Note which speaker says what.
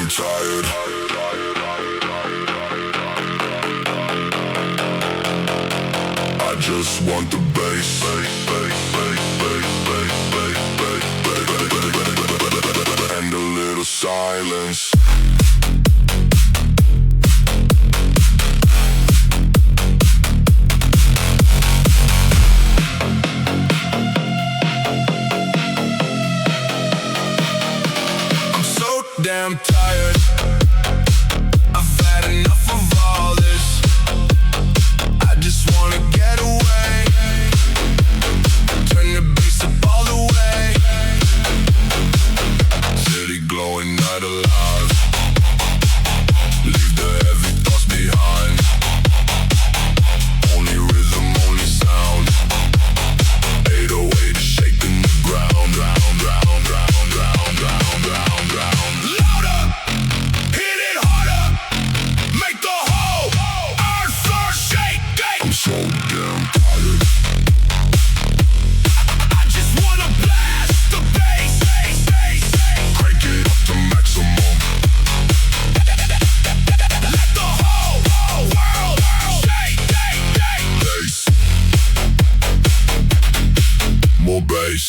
Speaker 1: tired. I just want the bass, and a little silence. I'm so damn tired. I've had enough of all this. I just wanna get away. Turn the bass up all the way. City glowing, night alive. Leave the heavy thoughts behind. Only rhythm, only sound. 808 is shaking the ground, round, round, round, round, round, round, round. Louder, hit it harder. Make the whole earth floor shake. I'm so damn tired. I just wanna blast the bass, crank it up to maximum. Let the whole world shake. Bass, more bass.